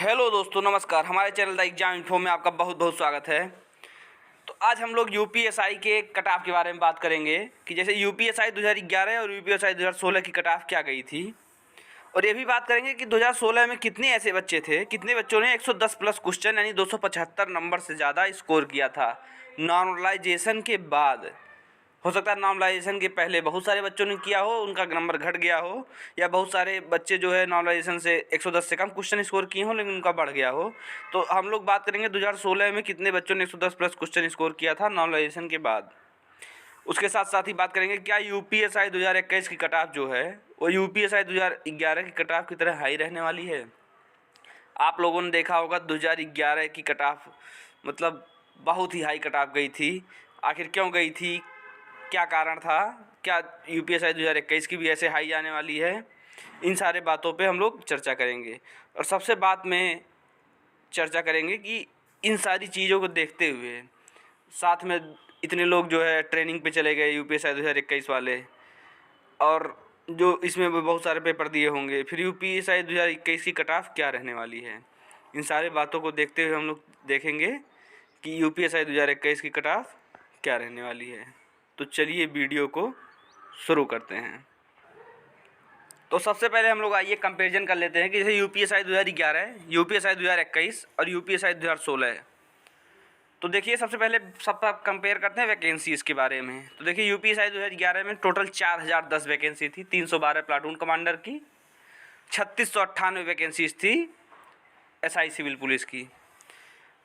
Hello दोस्तों, नमस्कार। हमारे चैनल द एग्जाम इन्फो में आपका बहुत बहुत स्वागत है। तो आज हम लोग यूपीएसआई के कट ऑफ के बारे में बात करेंगे कि जैसे यूपीएसआई 2011 और यूपीएसआई 2016 की कट ऑफ क्या गई थी, और ये भी बात करेंगे कि 2016 में कितने ऐसे बच्चे थे, कितने बच्चों ने 110 प्लस क्वेश्चन यानी 275 नंबर से ज़्यादा स्कोर किया था नॉर्मलाइजेशन के बाद। हो सकता है नॉर्मलाइजेशन के पहले बहुत सारे बच्चों ने किया हो, उनका नंबर घट गया हो, या बहुत सारे बच्चे जो है नॉर्मलाइजेशन से 110 से कम क्वेश्चन स्कोर किए हों लेकिन उनका बढ़ गया हो। तो हम लोग बात करेंगे 2016 में कितने बच्चों ने 110 प्लस क्वेश्चन स्कोर किया था नॉर्मलाइजेशन के बाद। उसके साथ साथ ही बात करेंगे क्या यूपीएसआई 2021 की कट ऑफ जो है वो यूपीएसआई 2011 की कट ऑफ की तरह हाई रहने वाली है। आप लोगों ने देखा होगा 2011 की कट ऑफ मतलब बहुत ही हाई कट ऑफ गई थी। आखिर क्यों गई थी, क्या कारण था, क्या यूपीएसआई 2021 की भी ऐसे हाई आने वाली है, इन सारे बातों पे हम लोग चर्चा करेंगे। और सबसे बाद में चर्चा करेंगे कि इन सारी चीज़ों को देखते हुए साथ में इतने लोग जो है ट्रेनिंग पे चले गए यूपीएसआई 2021 वाले, और जो इसमें भी बहुत सारे पेपर दिए होंगे, फिर यूपीएसआई 2021 की कट ऑफ क्या रहने वाली है। इन सारे बातों को देखते हुए हम लोग देखेंगे कि यूपीएसआई 2021 की कट ऑफ क्या रहने वाली है। तो चलिए वीडियो को शुरू करते हैं। तो सबसे पहले हम लोग आइए कंपैरिजन कर लेते हैं कि जैसे यूपीएसआई 2011, यूपीएसआई 2021 और यूपीएसआई 2016 है। तो देखिए सबसे पहले सब कंपेयर करते हैं वैकेंसीज़ के बारे में। तो देखिए यूपीएसआई 2011 में टोटल 4010 वैकेंसी थी, 312 प्लाटून कमांडर की, 3698 वैकेंसीज थी एसआई सिविल पुलिस की।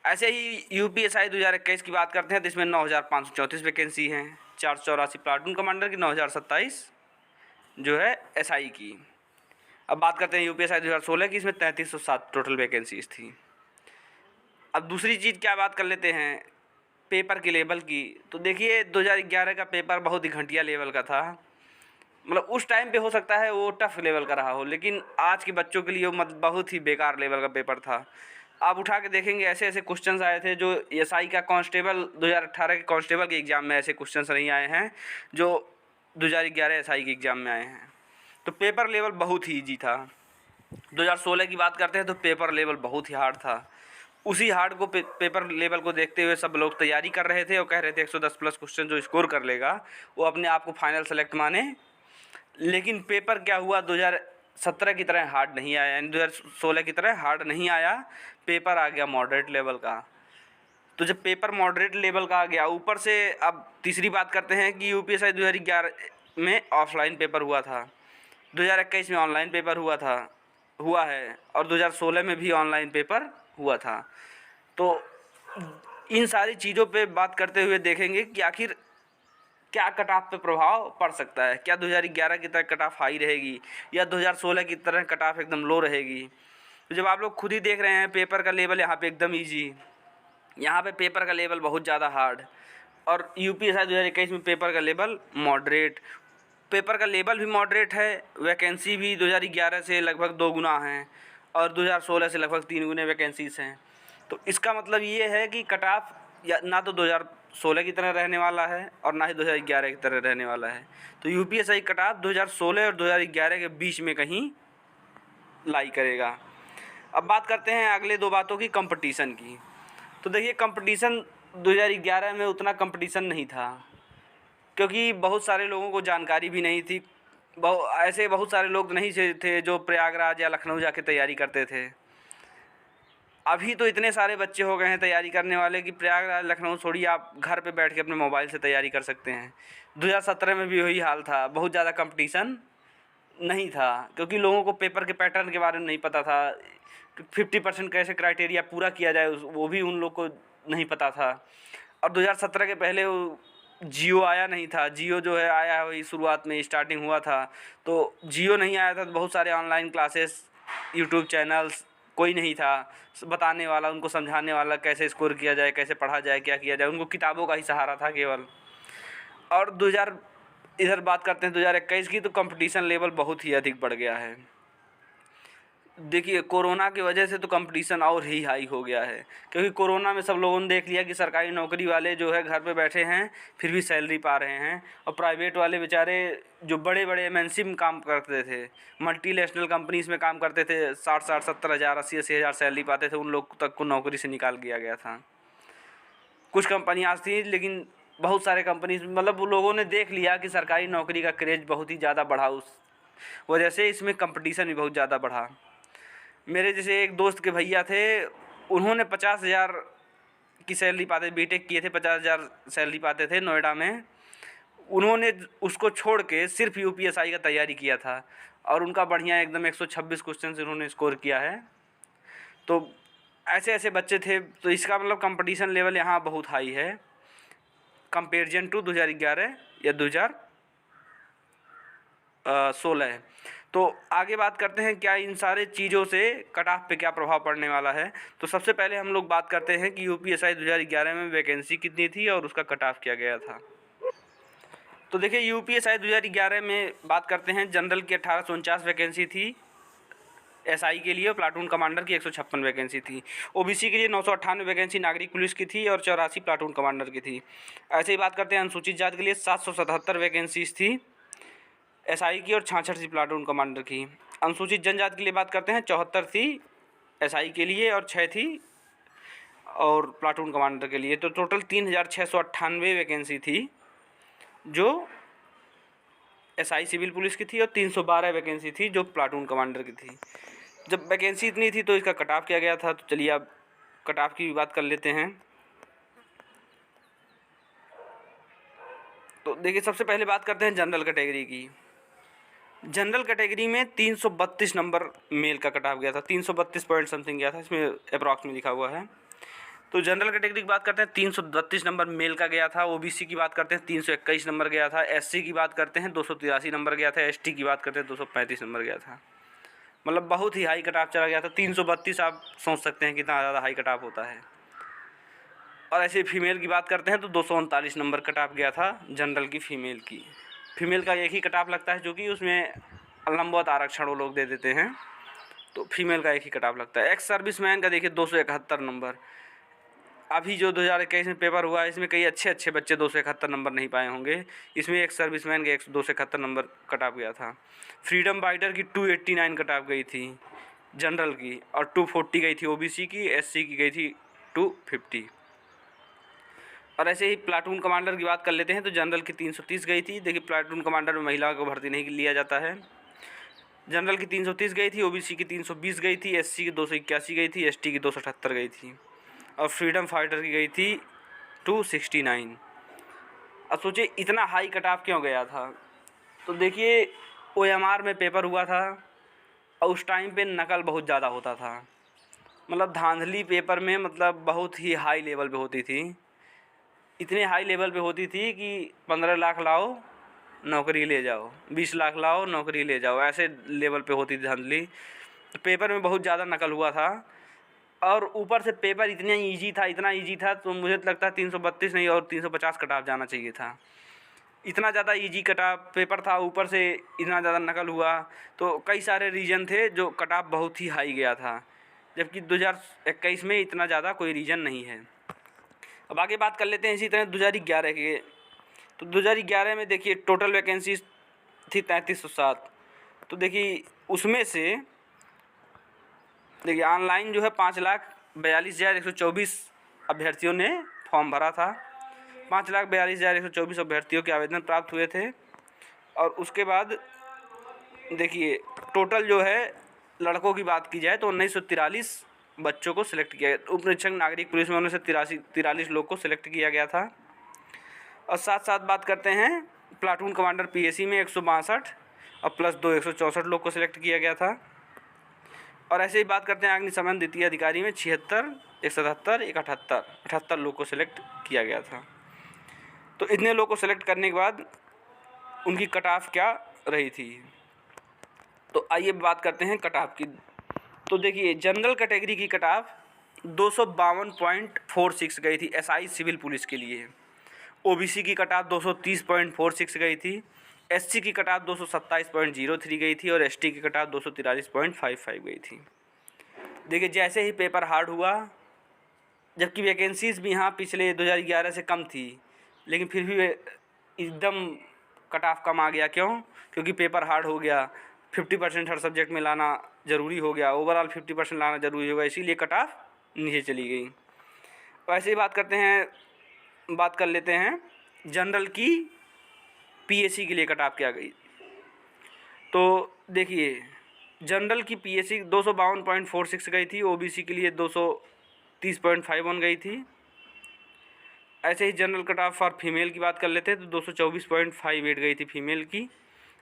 ऐसे ही यूपीएसआई 2021 की बात करते हैं तो इसमें 9534 वैकेंसी हैं, 484 प्लाटून कमांडर की, 9027 जो है एसआई की। अब बात करते हैं यूपीएसआई 2016 की, इसमें 3307 टोटल वैकेंसीज थी। अब दूसरी चीज़ क्या बात कर लेते हैं पेपर के लेवल की। तो देखिए 2011 का पेपर बहुत ही घटिया लेवल का था, मतलब उस टाइम पे हो सकता है वो टफ लेवल का रहा हो, लेकिन आज के बच्चों के लिए वो मतलब बहुत ही बेकार लेवल का पेपर था। आप उठा के देखेंगे ऐसे ऐसे क्वेश्चंस आए थे जो एसआई का कांस्टेबल 2018 के कांस्टेबल के एग्ज़ाम में ऐसे क्वेश्चंस नहीं आए हैं जो 2011 एसआई के एग्ज़ाम में आए हैं। तो पेपर लेवल बहुत ही ईजी था। 2016 की बात करते हैं तो पेपर लेवल बहुत ही हार्ड था। उसी हार्ड को पेपर लेवल को देखते हुए सब लोग तैयारी कर रहे थे और कह रहे थे 110 प्लस क्वेश्चन जो स्कोर कर लेगा वो अपने आप को फाइनल सेलेक्ट माने। लेकिन पेपर क्या हुआ, 2017 की तरह हार्ड नहीं आया, यानी 2016 की तरह हार्ड नहीं आया, पेपर आ गया मॉडरेट लेवल का। तो जब पेपर मॉडरेट लेवल का आ गया, ऊपर से अब तीसरी बात करते हैं कि यूपीएसआई 2011 में ऑफलाइन पेपर हुआ था, 2021 में ऑनलाइन पेपर हुआ है, और 2016 में भी ऑनलाइन पेपर हुआ था। तो इन सारी चीज़ों पे बात करते हुए देखेंगे कि आखिर क्या कट ऑफ पे प्रभाव पड़ सकता है। क्या 2011 की तरह कट ऑफ हाई रहेगी या 2016 की तरह कट ऑफ एकदम लो रहेगी। तो जब आप लोग खुद ही देख रहे हैं पेपर का लेवल यहाँ पे एकदम ईजी, यहाँ पे पेपर का लेवल बहुत ज़्यादा हार्ड, और यूपीएसआई 2021 में पेपर का लेवल मॉडरेट। पेपर का लेवल भी मॉडरेट है, वैकेंसी भी 2011 से लगभग 2 गुना हैं और 2016 से लगभग 3 गुने वैकेंसीज हैं। तो इसका मतलब ये है कि कट ऑफ या ना तो 2016 की तरह रहने वाला है और ना ही 2011 की तरह रहने वाला है। तो यूपीएसआई कट ऑफ 2016 और 2011 के बीच में कहीं लाई करेगा। अब बात करते हैं अगले दो बातों की, कंपटीशन की। तो देखिए कंपटीशन 2011 में उतना कंपटीशन नहीं था, क्योंकि बहुत सारे लोगों को जानकारी भी नहीं थी। ऐसे बहुत सारे लोग नहीं थे जो प्रयागराज या लखनऊ जाके तैयारी करते थे। अभी तो इतने सारे बच्चे हो गए हैं तैयारी करने वाले कि प्रयागराज लखनऊ छोड़िए, आप घर पे बैठ के अपने मोबाइल से तैयारी कर सकते हैं। 2017 में भी वही हाल था, बहुत ज़्यादा कंपटीशन नहीं था, क्योंकि लोगों को पेपर के पैटर्न के बारे में नहीं पता था। 50% कैसे क्राइटेरिया पूरा किया जाए वो भी उन लोग को नहीं पता था। और 2017 के पहले वो जियो आया नहीं था। जियो जो है आया वही शुरुआत में स्टार्टिंग हुआ था। तो जियो नहीं आया था तो बहुत सारे ऑनलाइन क्लासेस, यूट्यूब चैनल्स कोई नहीं था बताने वाला, उनको समझाने वाला कैसे स्कोर किया जाए, कैसे पढ़ा जाए, क्या किया जाए। उनको किताबों का ही सहारा था केवल। और 2000 इधर बात करते हैं 2021 की, तो कंपटीशन लेवल बहुत ही अधिक बढ़ गया है। देखिए कोरोना की वजह से तो कंपटीशन और ही हाई हो गया है, क्योंकि कोरोना में सब लोगों ने देख लिया कि सरकारी नौकरी वाले जो है घर पे बैठे हैं फिर भी सैलरी पा रहे हैं, और प्राइवेट वाले बेचारे जो बड़े बड़े एमएनसी में काम करते थे, मल्टीनेशनल कंपनीज में काम करते थे, 60-60, 70,000, 80-80 हज़ार सैलरी पाते थे, उन लोग तक को नौकरी से निकाल दिया गया था। कुछ कंपनियाँ थी, लेकिन बहुत सारे कंपनीज मतलब लोगों ने देख लिया कि सरकारी नौकरी का क्रेज़ बहुत ही ज़्यादा बढ़ा, उस वजह से इसमें कंपटीशन भी बहुत ज़्यादा बढ़ा। मेरे जैसे एक दोस्त के भैया थे, उन्होंने 50,000 की सैलरी पाते, बीटेक किए थे, 50,000 सैलरी पाते थे नोएडा में। उन्होंने उसको छोड़ के सिर्फ यूपीएसआई का तैयारी किया था, और उनका बढ़िया एकदम 126 क्वेश्चन उन्होंने स्कोर किया है। तो ऐसे ऐसे बच्चे थे, तो इसका मतलब कंपटीशन लेवल यहाँ बहुत हाई है कंपेरिजन टू 2011 या 2016। तो आगे बात करते हैं क्या इन सारे चीज़ों से कट ऑफ पे क्या प्रभाव पड़ने वाला है। तो सबसे पहले हम लोग बात करते हैं कि यूपीएसआई 2011 में वैकेंसी कितनी थी और उसका कट ऑफ क्या गया था। तो देखिए यूपीएसआई 2011 में बात करते हैं, जनरल की 1849 वैकेंसी थी, एसआई के लिए और प्लाटून कमांडर की 156 वैकेंसी थी। ओबीसी के लिए 998 वैकेंसी नागरिक पुलिस की थी और 84 प्लाटून कमांडर की थी। ऐसे ही बात करते हैं अनुसूचित जाति के लिए 777 वैकेंसीज थी एसआई की और 66 थी प्लाटून कमांडर की। अनुसूचित जनजाति के लिए बात करते हैं 74 थी एसआई के लिए और 6 थी और प्लाटून कमांडर के लिए। तो टोटल 3698 वैकेंसी थी जो एसआई सिविल पुलिस की थी और 312 वैकेंसी थी जो प्लाटून कमांडर की थी। जब वैकेंसी इतनी थी तो इसका कट ऑफ किया गया था। तो चलिए अब कट ऑफ की बात कर लेते हैं। तो देखिए सबसे पहले बात करते हैं जनरल कैटेगरी की। जनरल कैटेगरी में 332 नंबर मेल का कट ऑफ गया था, 332 पॉइंट समथिंग गया था, इसमें अप्रॉक्स में लिखा हुआ है। तो जनरल कैटेगरी की बात करते हैं 332 नंबर मेल का गया था। ओबीसी की बात करते हैं 321 नंबर गया था। एससी की बात करते हैं 283 नंबर गया था। एसटी की बात करते हैं 235 नंबर गया था। मतलब बहुत ही हाई कट ऑफ चला गया था। 332 आप सोच सकते हैं कितना ज़्यादा हाई कट ऑफ होता है। और ऐसे फीमेल की बात करते हैं तो 239 नंबर कट ऑफ गया था जनरल की फीमेल की। फीमेल का एक ही कट ऑफ लगता है, जो कि उसमें लंबवत आरक्षण वो लोग दे देते हैं, तो फीमेल का एक ही कट ऑफ लगता है। एक्स सर्विसमैन का देखिए 271 नंबर। अभी जो 2021 में पेपर हुआ है इसमें कई अच्छे अच्छे बच्चे 271 नंबर नहीं पाए होंगे। इसमें एक सर्विसमैन के 271 नंबर कट ऑफ गया था। फ्रीडम फाइटर की 289 कट ऑफ गई थी जनरल की, और 240 गई थी ओबीसी की। एससी की गई थी 250। और ऐसे ही प्लाटून कमांडर की बात कर लेते हैं तो जनरल की 330 गई थी। देखिए प्लाटून कमांडर में महिलाओं को भर्ती नहीं लिया जाता है। जनरल की 330 गई थी, ओबीसी की 320 गई थी, एससी की 281 गई थी, एसटी की 278 गई थी, और फ्रीडम फाइटर की गई थी 269। अब सोचिए इतना हाई कट ऑफ क्यों गया था। तो देखिए ओएमआर में पेपर हुआ था और उस टाइम पे नकल बहुत ज़्यादा होता था। मतलब धांधली पेपर में मतलब बहुत ही हाई लेवल पे होती थी। इतने हाई लेवल पे होती थी कि 15 लाख लाओ नौकरी ले जाओ, 20 लाख लाओ नौकरी ले जाओ, ऐसे लेवल पे होती थी धांधली। तो पेपर में बहुत ज़्यादा नकल हुआ था, और ऊपर से पेपर इतना ईजी था तो मुझे लगता है 332 नहीं और 350 कट ऑफ जाना चाहिए था। इतना ज़्यादा ईजी कट ऑफ पेपर था, ऊपर से इतना ज़्यादा नकल हुआ, तो कई सारे रीजन थे जो कट ऑफ बहुत ही हाई गया था, जबकि 2021 में इतना ज़्यादा कोई रीजन नहीं है। अब आगे बात कर लेते हैं इसी तरह 2011 के। तो 2011 में देखिए टोटल वैकेंसी थी 3307। तो देखिए उसमें से देखिए ऑनलाइन जो है 5,42,124 अभ्यर्थियों ने फॉर्म भरा था। 5,42,124 अभ्यर्थियों के आवेदन प्राप्त हुए थे। और उसके बाद देखिए टोटल जो है लड़कों की बात की जाए तो 1943 बच्चों को सिलेक्ट किया गया। उप निरीक्षक नागरिक पुलिस में उनमें से 43 लोग को सिलेक्ट किया गया था। और साथ साथ बात करते हैं प्लाटून कमांडर पीएसी में 162 और प्लस 2 164 लोग को सिलेक्ट किया गया था। और ऐसे ही बात करते हैं अग्निशमन द्वितीय अधिकारी में 76, 177, 78 लोग को सिलेक्ट किया गया था। तो इतने लोग को सिलेक्ट करने के बाद उनकी कट ऑफ क्या रही थी। तो आइए बात करते हैं कट ऑफ की। तो देखिए जनरल कैटेगरी की कट ऑफ 252.46 गई थी एसआई सिविल पुलिस के लिए। ओबीसी की कट ऑफ 230.46 गई थी। एससी की कट ऑफ 227.03 गई थी और एसटी की कट ऑफ 243.55 गई थी। देखिए जैसे ही पेपर हार्ड हुआ, जबकि वैकेंसीज़ भी यहाँ पिछले 2011 से कम थी, लेकिन फिर भी एकदम कट ऑफ कम आ गया। क्यों? क्योंकि पेपर हार्ड हो गया, 50% हर सब्जेक्ट में लाना ज़रूरी हो गया, ओवरऑल 50% लाना ज़रूरी होगा, इसीलिए कट ऑफ नीचे चली गई। वैसे ही बात कर लेते हैं जनरल की पीएससी के लिए कट ऑफ क्या गई। तो देखिए जनरल की पीएससी 252.46 गई थी, ओबीसी के लिए 230.51 गई थी। ऐसे ही general cut off for female की बात कर लेते हैं तो 224.58 गई थी फीमेल की,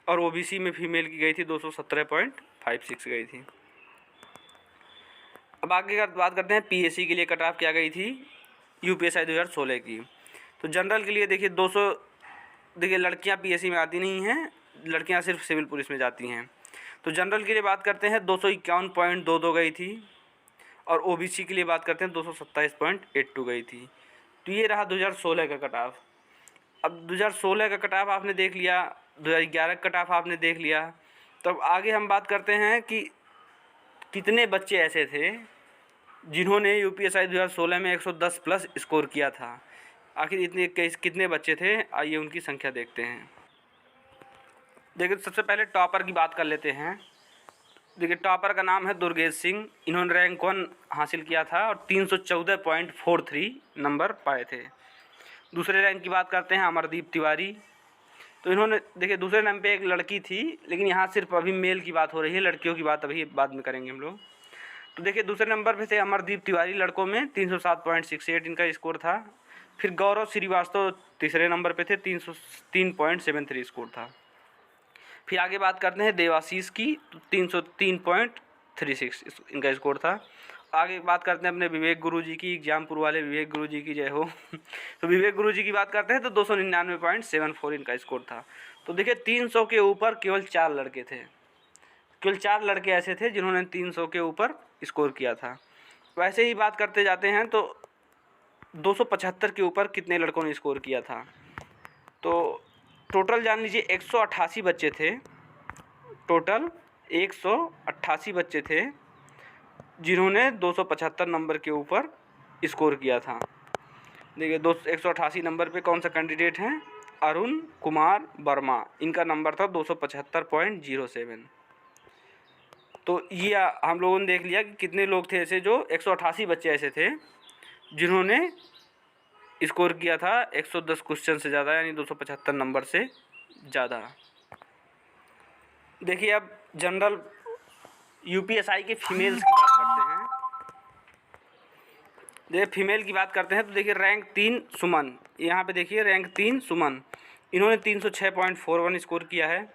और ओबीसी में फीमेल की गई थी 217.56 गई थी। अब आगे का बात करते हैं पीएससी के लिए कट ऑफ क्या गई थी यूपीएसआई 2016 की। तो जनरल के लिए देखिए 200, देखिए लड़कियां पीएससी में आती नहीं हैं, लड़कियां सिर्फ सिविल पुलिस में जाती हैं। तो जनरल के लिए बात करते हैं 251.22 गई थी, और ओबीसी के लिए बात करते हैं 227.82 गई थी। तो ये रहा 2016 का कट ऑफ। अब 2016 का कट ऑफ आपने देख लिया, 2011 का कट ऑफ आपने देख लिया, तो अब आगे हम बात करते हैं कि कितने बच्चे ऐसे थे जिन्होंने यूपीएसआई 2016 में 110 प्लस स्कोर किया था। आखिर इतने कितने बच्चे थे, आइए उनकी संख्या देखते हैं। देखिए सबसे पहले टॉपर की बात कर लेते हैं। देखिए टॉपर का नाम है दुर्गेश सिंह, इन्होंने रैंक 1 हासिल किया था और 314.43 नंबर पाए थे। दूसरे रैंक की बात करते हैं अमरदीप तिवारी, तो इन्होंने देखिए दूसरे नंबर पे एक लड़की थी, लेकिन यहाँ सिर्फ अभी मेल की बात हो रही है, लड़कियों की बात अभी बाद में करेंगे हम लोग। तो देखिए दूसरे नंबर पे थे अमरदीप तिवारी, लड़कों में 307.68 इनका स्कोर था। फिर गौरव श्रीवास्तव तीसरे नंबर पे थे, 303.73 स्कोर था। फिर आगे बात करते हैं देवाशीष की, तो 303.36 इनका स्कोर था। आगे बात करते हैं अपने विवेक गुरुजी की, एग्जामपुर वाले विवेक गुरुजी की जय हो। तो विवेक गुरुजी की बात करते हैं तो 299.74 इनका स्कोर था। तो देखिए 300 के ऊपर केवल 4 लड़के थे, केवल 4 लड़के ऐसे थे जिन्होंने 300 के ऊपर स्कोर किया था। वैसे ही बात करते जाते हैं तो 275 के ऊपर कितने लड़कों ने स्कोर किया था। तो टोटल जान लीजिए 188 बच्चे थे, टोटल 188 बच्चे थे जिन्होंने 275 नंबर के ऊपर स्कोर किया था। देखिए 188 नंबर पे कौन सा कैंडिडेट हैं, अरुण कुमार वर्मा, इनका नंबर था 275.07। तो ये हम लोगों ने देख लिया कि कितने लोग थे ऐसे, जो 188 बच्चे ऐसे थे जिन्होंने स्कोर किया था 110 क्वेश्चन से ज़्यादा, यानी 275 नंबर से ज़्यादा। देखिए अब जनरल यूपीएसआई के फीमेल्स की बात करते हैं। देखिए फीमेल की बात करते हैं तो देखिए रैंक 3 सुमन, यहाँ पे देखिए रैंक 3 सुमन, इन्होंने 306.41 स्कोर किया है।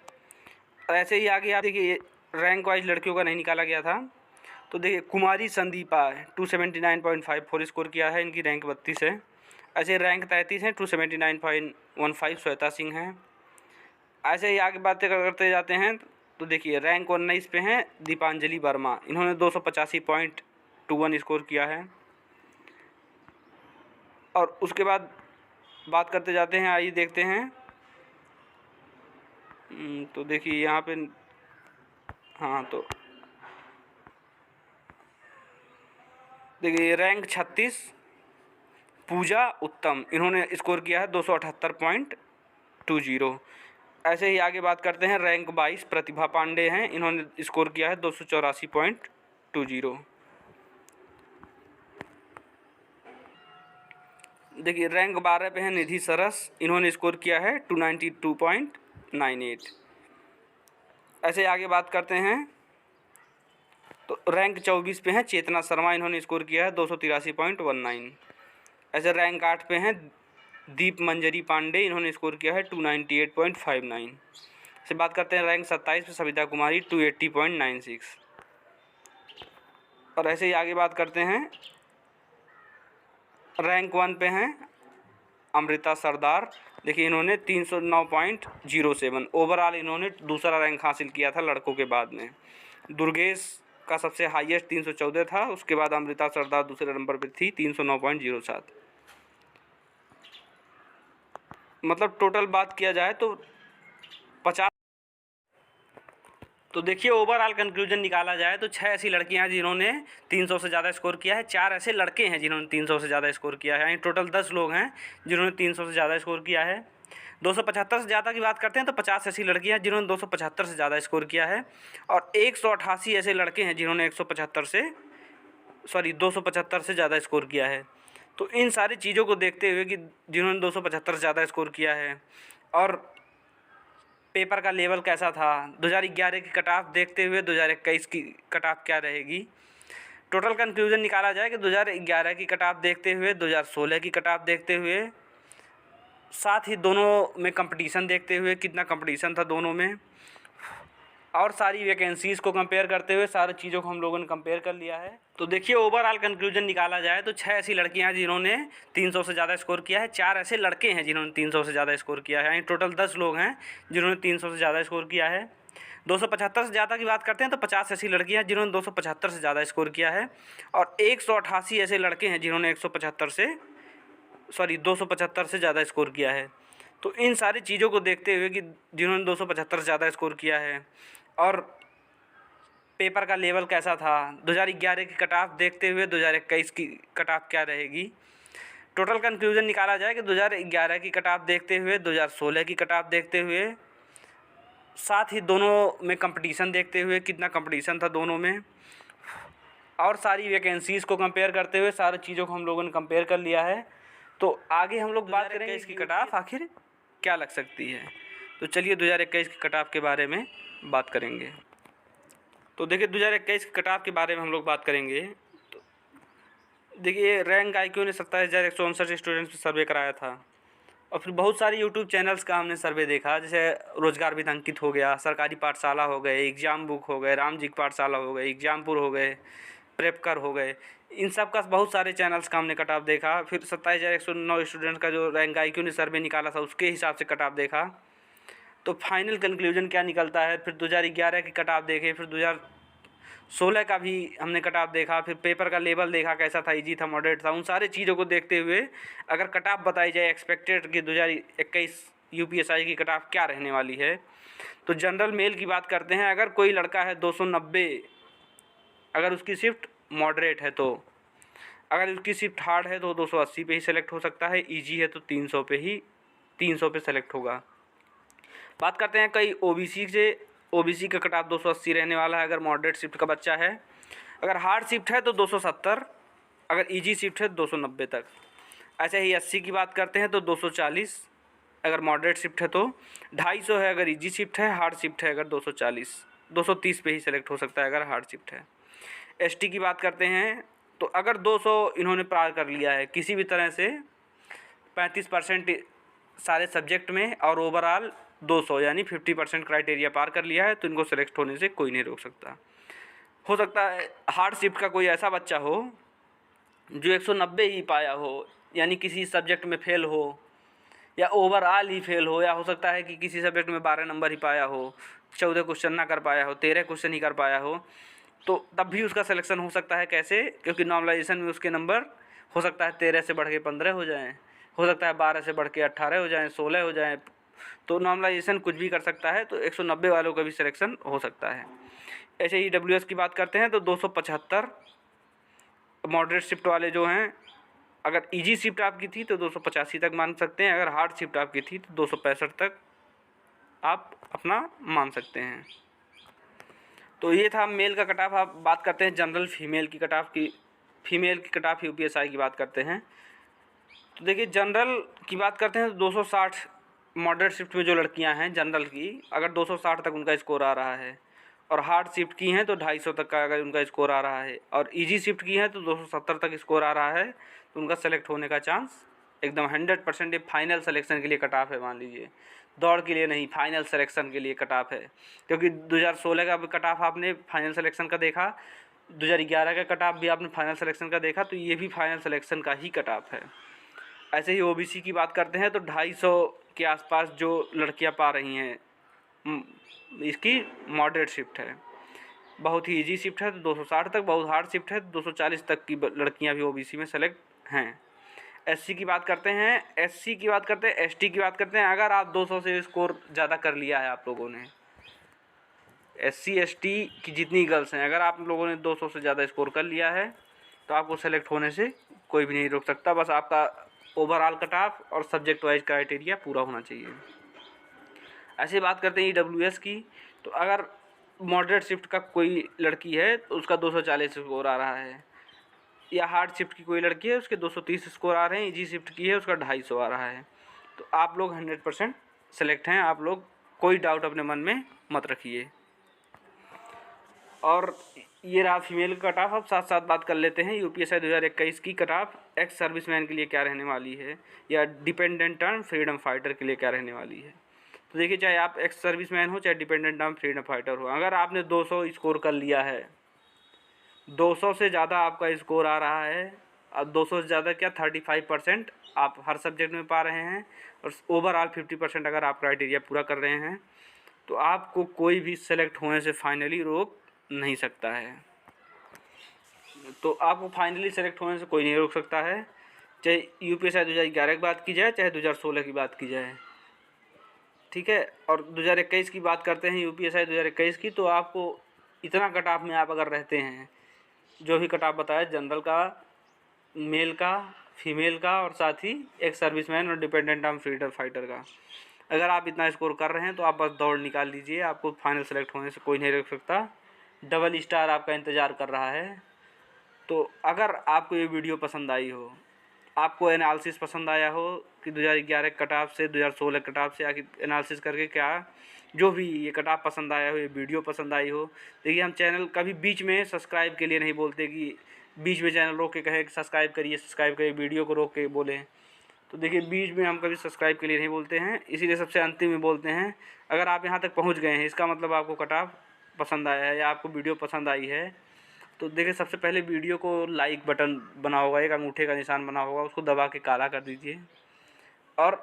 ऐसे ही आगे आप देखिए रैंक वाइज लड़कियों का नहीं निकाला गया था। तो देखिए कुमारी संदीपा 279.54 स्कोर किया है, इनकी रैंक 32 है। ऐसे रैंक 33 हैं, 279.15 श्वेता सिंह हैं। ऐसे ही आगे बातें करते जाते हैं तो देखिए रैंक 19 पे हैं दीपांजलि वर्मा, इन्होंने 285.21 स्कोर किया है। और उसके बाद बात करते जाते हैं, आइए देखते हैं। तो देखिए यहाँ पे हाँ, तो देखिए रैंक 36 पूजा उत्तम, इन्होंने स्कोर किया है 278.20। ऐसे ही आगे बात करते हैं रैंक 22 प्रतिभा पांडे हैं, इन्होंने स्कोर किया है 284.20। देखिए रैंक 12 पे है निधि सरस, इन्होंने स्कोर किया है 292.98। ऐसे आगे बात करते हैं तो रैंक 24 पे हैं चेतना शर्मा, इन्होंने स्कोर किया है 283.19। ऐसे रैंक 8 पे हैं दीप मंजरी पांडे, इन्होंने स्कोर किया है 298.59। से बात करते हैं रैंक 27 पे सविता कुमारी 280.96। और ऐसे ही आगे बात करते हैं रैंक 1 पे हैं अमृता सरदार, देखिए इन्होंने 309.07, ओवरऑल इन्होंने दूसरा रैंक हासिल किया था लड़कों के बाद में। दुर्गेश का सबसे हाईएस्ट 314 था, उसके बाद अमृता सरदार दूसरे नंबर पे थी 309.07। मतलब टोटल बात किया जाए तो 50 तो देखिए ओवरऑल कंक्लूजन निकाला जाए तो 6 ऐसी लड़कियां हैं जिन्होंने 300 से ज़्यादा स्कोर किया है, 4 ऐसे लड़के हैं जिन्होंने 300 से ज़्यादा स्कोर किया है, यानी टोटल 10 लोग हैं जिन्होंने 300 से ज़्यादा स्कोर किया है। 275 से ज़्यादा की बात करते हैं तो 50 ऐसी लड़कियां हैं जिन्होंने 275 से ज़्यादा स्कोर किया है, और 188 ऐसे लड़के हैं जिन्होंने 275 से ज़्यादा स्कोर किया है। तो इन सारी चीज़ों को देखते हुए कि जिन्होंने 275 से ज़्यादा स्कोर किया है और पेपर का लेवल कैसा था, 2011 की कट ऑफ देखते हुए 2021 की कट ऑफ क्या रहेगी, टोटल कंक्लूजन निकाला जाए कि 2011 की कट ऑफ देखते हुए 2016 की कट ऑफ देखते हुए, साथ ही दोनों में कंपटीशन देखते हुए कितना कंपटीशन था दोनों में, और सारी वैकेंसीज़ को कंपेयर करते हुए सारी चीज़ों को हम लोगों ने कंपेयर कर लिया है। तो देखिए ओवरऑल कंक्लूजन निकाला जाए तो 6 ऐसी लड़कियां हैं जिन्होंने 300 से ज़्यादा स्कोर किया है, 4 ऐसे लड़के हैं जिन्होंने 300 से ज़्यादा स्कोर किया है, यानी टोटल 10 लोग हैं जिन्होंने 300 से ज़्यादा स्कोर किया है। 275 से ज़्यादा की बात करते हैं तो 50 ऐसी लड़कियां हैं जिन्होंने 275 से ज़्यादा स्कोर किया है, और 188 ऐसे लड़के हैं जिन्होंने 275 से ज़्यादा स्कोर किया है। तो इन सारी चीज़ों को देखते हुए कि जिन्होंने 275 से ज़्यादा स्कोर किया है और पेपर का लेवल कैसा था, 2011 की कट ऑफ देखते हुए 2021 की कट ऑफ क्या रहेगी, टोटल कंक्लूजन निकाला जाए कि 2011 की कट ऑफ देखते हुए 2016 की कट ऑफ देखते हुए, साथ ही दोनों में कंपटीशन देखते हुए कितना कंपटीशन था दोनों में, और सारी वैकेंसीज़ को कंपेयर करते हुए सारी चीज़ों को हम लोगों ने कंपेयर कर लिया है। तो आगे हम लोग बात करेंगे इसकी कट ऑफ आखिर क्या लग सकती है। तो चलिए 2021 की कट ऑफ के बारे में बात करेंगे। तो देखिए 2021 की कट ऑफ के बारे में हम लोग बात करेंगे। तो देखिए रैंक IQ ने 27,159 स्टूडेंट्स पर सर्वे कराया था, और फिर बहुत सारे यूट्यूब चैनल्स का हमने सर्वे देखा, जैसे रोजगार विद अंकित हो गया, सरकारी पाठशाला हो गए, एग्जाम बुक हो गए, राम जी की पाठशाला हो गए, एग्जामपुर हो गए, प्रेपकर हो गए, इन सब का बहुत सारे चैनल्स का हमने कट ऑफ देखा। फिर 27,109 स्टूडेंट्स का जो रैंक IQ ने सर्वे निकाला था उसके हिसाब से कट ऑफ देखा। तो फाइनल कंक्लूजन क्या निकलता है, फिर 2011 की कट ऑफ देखे, फिर 2016 का भी हमने कट ऑफ देखा, फिर पेपर का लेवल देखा कैसा था, इजी था, मॉडरेट था। उन सारे चीज़ों को देखते हुए अगर कट ऑफ बताई जाए एक्सपेक्टेड कि 2021 UPSI की कट ऑफ क्या रहने वाली है, तो जनरल मेल की बात करते हैं। अगर कोई लड़का है 290, अगर उसकी शिफ्ट मॉडरेट है, तो अगर उसकी शिफ्ट हार्ड है तो 280 पे ही सेलेक्ट हो सकता है, ईजी है तो 300 पे सेलेक्ट होगा। बात करते हैं कई OBC का कट ऑफ 280 रहने वाला है अगर मॉडरेट शिफ्ट का बच्चा है, अगर हार्ड शिफ्ट है तो 270, अगर ईजी शिफ्ट है तो 290 तक। ऐसे ही SC की बात करते हैं तो 240 अगर मॉडरेट शिफ्ट है, तो 250 है अगर ईजी शिफ्ट है, हार्ड शिफ्ट है अगर 230 पे ही सेलेक्ट हो सकता है अगर हार्ड शिफ्ट है। ST की बात करते हैं तो अगर 200 इन्होंने पार कर लिया है किसी भी तरह से 35% सारे सब्जेक्ट में, और ओवरऑल 200 यानी 50% क्राइटेरिया पार कर लिया है, तो इनको सेलेक्ट होने से कोई नहीं रोक सकता। हो सकता है हार्ड शिफ्ट का कोई ऐसा बच्चा हो जो 190 ही पाया हो, यानी किसी सब्जेक्ट में फेल हो, या ओवरऑल ही फेल हो, या हो सकता है कि किसी सब्जेक्ट में 12 नंबर ही पाया हो, 14 क्वेश्चन ना कर पाया हो, 13 क्वेश्चन ही कर पाया हो, तो तब भी उसका सिलेक्शन हो सकता है। कैसे? क्योंकि नॉर्मलाइजेशन में उसके नंबर हो सकता है 13 से बढ़ के 15 हो जाएँ, हो सकता है 12 से बढ़ के 18 हो जाएँ, 16 हो जाएँ, तो नॉर्मलाइजेशन कुछ भी कर सकता है। तो 190 वालों का भी सिलेक्शन हो सकता है। ऐसे ही WS की बात करते हैं तो 275 मॉडरेट शिफ्ट वाले जो हैं, अगर ईजी शिफ्ट आपकी थी तो 285 तक मान सकते हैं, अगर हार्ड शिफ्ट आपकी थी तो 265 तक आप अपना मान सकते हैं। तो ये था मेल का कट ऑफ। आप बात करते हैं जनरल फीमेल की कट ऑफ UPSI की बात करते हैं। तो देखिए जनरल की बात करते हैं तो 260 मॉडरेट शिफ्ट में जो लड़कियां हैं जनरल की, अगर 260 तक उनका स्कोर आ रहा है, और हार्ड शिफ्ट की हैं तो 250 तक का अगर उनका स्कोर आ रहा है, और ईजी शिफ्ट की हैं तो 270 तक स्कोर आ रहा है, तो उनका सेलेक्ट होने का चांस एकदम 100% फाइनल सिलेक्शन के लिए कट ऑफ है। मान लीजिए दौड़ के लिए नहीं, फाइनल सिलेक्शन के लिए कट ऑफ है। क्योंकि 2016 का भी कट ऑफ आपने फाइनल सिलेक्शन का देखा, 2011 का कट ऑफ भी आपने फाइनल सिलेक्शन का देखा, तो ये भी फाइनल सिलेक्शन का ही कट ऑफ है। ऐसे ही OBC की बात करते हैं तो 250 के आसपास जो लड़कियां पा रही हैं, इसकी मॉडरेट शिफ्ट है। बहुत ही इजी शिफ्ट है तो 260 तक, बहुत हार्ड शिफ्ट है तो 240 तक की लड़कियां भी OBC में सेलेक्ट हैं। SC की बात करते हैं, SC की बात करते हैं, ST की बात करते हैं। अगर आप 200 से स्कोर ज़्यादा कर लिया है आप लोगों ने, SC ST की जितनी गर्ल्स हैं, अगर आप लोगों ने 200 से ज़्यादा स्कोर कर लिया है तो आपको सेलेक्ट होने से कोई भी नहीं रोक सकता। बस आपका ओवरऑल कट ऑफ और सब्जेक्ट वाइज क्राइटेरिया पूरा होना चाहिए। ऐसे बात करते हैं EWS की, तो अगर मॉडरेट शिफ्ट का कोई लड़की है तो उसका 240 स्कोर आ रहा है, या हार्ड शिफ्ट की कोई लड़की है उसके 230 स्कोर आ रहे हैं, इजी शिफ्ट की है उसका 250 आ रहा है। तो आप लोग 100% सेलेक्ट हैं, आप लोग कोई डाउट अपने मन में मत रखिए। और ये रहा फीमेल का कट ऑफ। अब साथ साथ बात कर लेते हैं UPSI 2021 की कट ऑफ एक्स सर्विसमैन के लिए क्या रहने वाली है, या डिपेंडेंट ऑन फ्रीडम फाइटर के लिए क्या रहने वाली है। तो देखिए, चाहे आप एक्स सर्विसमैन हो चाहे डिपेंडेंट ऑन फ्रीडम फाइटर हो, अगर आपने 200 स्कोर कर लिया है, 200 से ज़्यादा आपका स्कोर आ रहा है, अब 200 से ज़्यादा क्या 35% आप हर सब्जेक्ट में पा रहे हैं, और ओवरऑल 50% अगर आप क्राइटेरिया पूरा कर रहे हैं, तो आपको कोई भी सेलेक्ट होने से फाइनली रोक नहीं सकता है। तो आपको फाइनली सेलेक्ट होने से कोई नहीं रोक सकता है, चाहे UPSI 2011 की बात की जाए चाहे 2016 की बात की जाए, ठीक है। और 2021 की बात करते हैं UPSI 2021 की, तो आपको इतना कट ऑफ में आप अगर रहते हैं, जो भी कट ऑफ बताया जनरल का, मेल का, फीमेल का, और साथ ही एक सर्विसमैन और डिपेंडेंट ऑन फ्रीडम फाइटर का, अगर आप इतना स्कोर कर रहे हैं तो आप बस दौड़ निकाल लीजिए, आपको फाइनल सेलेक्ट होने से कोई नहीं रोक सकता। डबल स्टार आपका इंतज़ार कर रहा है। तो अगर आपको ये वीडियो पसंद आई हो, आपको एनालिसिस पसंद आया हो कि 2011 कट ऑफ से 2016 कट ऑफ से आखिर एनालिसिस करके क्या, जो भी ये कट ऑफ पसंद आया हो, ये वीडियो पसंद आई हो, देखिए हम चैनल कभी बीच में सब्सक्राइब के लिए नहीं बोलते कि बीच में चैनल रोक के कहें कि सब्सक्राइब करिए, वीडियो को रोक के बोलें। तो देखिए, बीच में हम कभी सब्सक्राइब के लिए नहीं बोलते हैं, इसीलिए सबसे अंतिम में बोलते हैं। अगर आप यहाँ तक पहुँच गए हैं, इसका मतलब आपको कट ऑफ पसंद आया है या आपको वीडियो पसंद आई है। तो देखिए, सबसे पहले वीडियो को लाइक बटन बना होगा, एक अंगूठे का निशान बना होगा, उसको दबा के काला कर दीजिए। और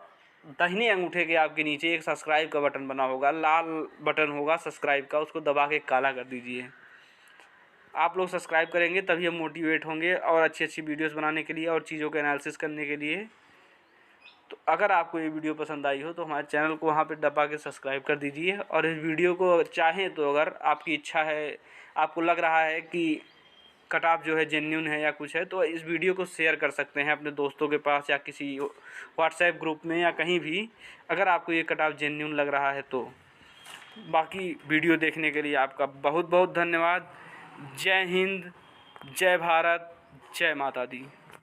दाहिने अंगूठे के आपके नीचे एक सब्सक्राइब का बटन बना होगा, लाल बटन होगा सब्सक्राइब का, उसको दबा के काला कर दीजिए। आप लोग सब्सक्राइब करेंगे तभी हम मोटिवेट होंगे और अच्छी अच्छी वीडियोस बनाने के लिए और चीज़ों का एनालिसिस करने के लिए। तो अगर आपको ये वीडियो पसंद आई हो तो हमारे चैनल को वहाँ पे दबा के सब्सक्राइब कर दीजिए। और इस वीडियो को चाहें तो, अगर आपकी इच्छा है, आपको लग रहा है कि कट ऑफ जो है जेन्युइन है या कुछ है, तो इस वीडियो को शेयर कर सकते हैं अपने दोस्तों के पास या किसी व्हाट्सएप ग्रुप में या कहीं भी, अगर आपको ये कट ऑफ जेन्युइन लग रहा है तो। बाकी वीडियो देखने के लिए आपका बहुत बहुत धन्यवाद। जय हिंद, जय भारत, जय माता दी।